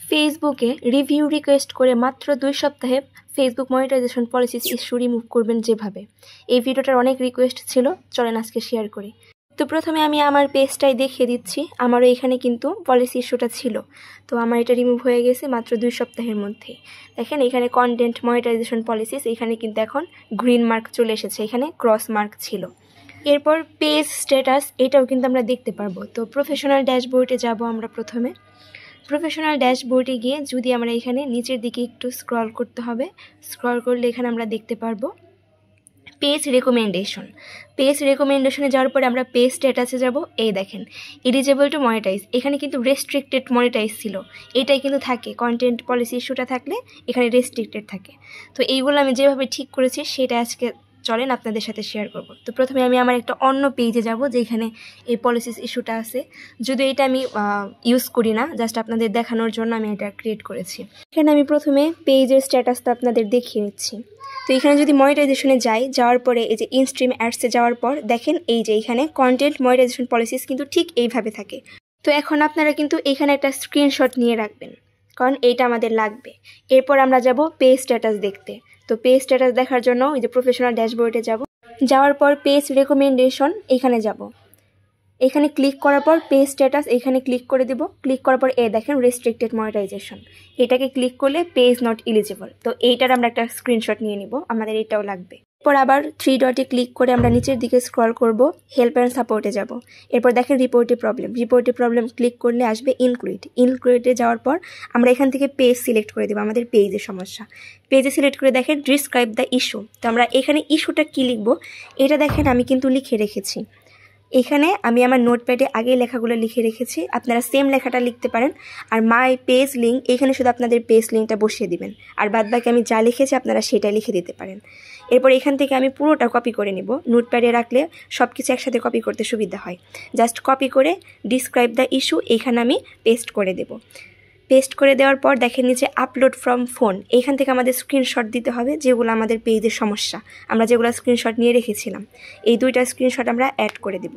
ফেসবুকে review request করে মাত্র 2 সপ্তাহে Facebook monetization policies issue remove করবেন যেভাবে। এই ভিডিওটার অনেক রিকোয়েস্ট ছিল, চলেন আজকে শেয়ার করি। তো প্রথমে আমি আমার পেজটাই দেখিয়ে দিচ্ছি। আমারও এখানে কিন্তু পলিসি ইস্যুটা ছিল, তো আমার এটা রিমুভ হয়ে গেছে মাত্র 2 সপ্তাহের মধ্যেই। দেখেন এখানে কন্টেন্ট মনিটাইজেশন পলিসিস, এখানে কিন্তু এখন গ্রিন মার্ক চলে এসেছে, এখানে ক্রস মার্ক ছিল। এরপর পেজ স্ট্যাটাস, এটাও কিন্তু আমরা দেখতে পারবো। তো প্রফেশনাল ড্যাশবোর্ডে যাব আমরা। প্রথমে প্রফেশনাল ড্যাশবোর্ডে গিয়ে যদি আমরা এখানে নিচের দিকে একটু স্ক্রল করতে হবে, স্ক্রল করলে এখানে আমরা দেখতে পারবো পেজ রেকমেন্ডেশন। পেজ রেকমেন্ডেশনে যাওয়ার পরে আমরা পেজ স্ট্যাটাসে যাব। এই দেখেন এলিজেবল টু মনিটাইজ, এখানে কিন্তু রেস্ট্রিক্টেড মনিটাইজ ছিল, এটাই কিন্তু থাকে কন্টেন্ট পলিসি ইস্যুটা থাকলে এখানে রেস্ট্রিক্টেড থাকে। তো এইগুলো আমি যেভাবে ঠিক করেছি সেটা আজকে চলেন আপনাদের সাথে শেয়ার করব। তো প্রথমে আমি আমার একটা অন্য পেজে যাব যেখানে এই পলিসিস ইস্যুটা আছে। যদি এটা আমি ইউজ করি না, জাস্ট আপনাদের দেখানোর জন্য আমি এটা ক্রিয়েট করেছি। এখানে আমি প্রথমে পেজের স্ট্যাটাসটা আপনাদের দেখিয়ে নিচ্ছি। তো এখানে যদি মনিটাইজেশনে যাওয়ার পরে এই যে ইনস্ট্রিম অ্যাডসে যাওয়ার পর দেখেন এই যে এখানে কন্টেন্ট মনিটাইজেশন পলিসিস কিন্তু ঠিক এইভাবে থাকে। তো এখন আপনারা কিন্তু এখানে একটা স্ক্রিনশট নিয়ে রাখবেন, কারণ এইটা আমাদের লাগবে। এরপর আমরা যাব পেজ স্ট্যাটাস দেখতে। তো পেজ স্ট্যাটাস দেখার জন্য এই যে প্রফেশনাল ড্যাশবোর্ডে যাব, যাওয়ার পর পেজ রেকমেন্ডেশন এখানে যাব। এখানে ক্লিক করার পর পেজ স্ট্যাটাস এখানে ক্লিক করে দেব। ক্লিক করার পর দেখেন রেস্ট্রিক্টেড মনিটাইজেশন, এটাকে ক্লিক করলে পেজ নট এলিজিবল। তো এইটার আমরা একটা স্ক্রিনশট নিয়ে নিব, আমাদের এটাও লাগবে। এরপর আবার 3 ডটে ক্লিক করে আমরা নিচের দিকে স্ক্রল করব, হেল্প অ্যান্ড সাপোর্টে যাব। এরপর দেখেন রিপোর্টে প্রবলেম ক্লিক করলে আসবে ইনক্লুডে যাওয়ার পর আমরা এখান থেকে পেজ সিলেক্ট করে দেবো, আমাদের পেজের সমস্যা। পেজে সিলেক্ট করে দেখেন ডিসক্রাইব দ্য ইস্যু। তো আমরা এখানে ইস্যুটা কী লিখবো এটা দেখেন আমি কিন্তু লিখে রেখেছি। এখানে আমি আমার নোটপ্যাডে আগে লেখাগুলো লিখে রেখেছি, আপনারা সেম লেখাটা লিখতে পারেন। আর মাই পেজ লিঙ্ক, এখানে শুধু আপনাদের পেজ লিঙ্কটা বসিয়ে দিবেন, আর বাদবাকি আমি যা লিখেছি আপনারা সেটাই লিখে দিতে পারেন। এরপর এখান থেকে আমি পুরোটা কপি করে নিব। নোটপ্যাডে রাখলে সব কিছু একসাথে কপি করতে সুবিধা হয়। জাস্ট কপি করে ডিসক্রাইব দ্য ইস্যু এখানে আমি পেস্ট করে দেব। পেস্ট করে দেওয়ার পর দেখেন নিচে আপলোড ফ্রম ফোন, এইখান থেকে আমাদের স্ক্রিনশট দিতে হবে যেগুলো আমাদের পেজের সমস্যা, আমরা যেগুলো স্ক্রিনশট নিয়ে রেখেছিলাম। এই 2টা স্ক্রিনশট আমরা অ্যাড করে দেব।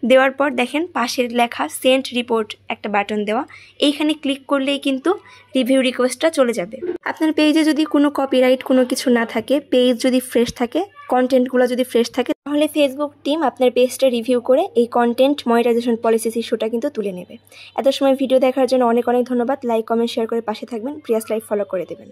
দেওয়ার পর দেখেন পাশের লেখা সেন্ড রিপোর্ট একটা বাটন দেওয়া, এইখানে ক্লিক করলেই কিন্তু রিভিউ রিকোয়েস্টটা চলে যাবে। আপনার পেজে যদি কোনো কপিরাইট কোনো কিছু না থাকে, পেজ যদি ফ্রেশ থাকে, কন্টেন্টগুলো যদি ফ্রেশ থাকে, তাহলে ফেসবুক টিম আপনার পেজটা রিভিউ করে এই কন্টেন্ট মনিটাইজেশন পলিসিস ইস্যুটা কিন্তু তুলে নেবে। এত সময় ভিডিও দেখার জন্য অনেক অনেক ধন্যবাদ। লাইক কমেন্ট শেয়ার করে পাশে থাকবেন। প্রিয়াস লাইভ ফলো করে দেবেন।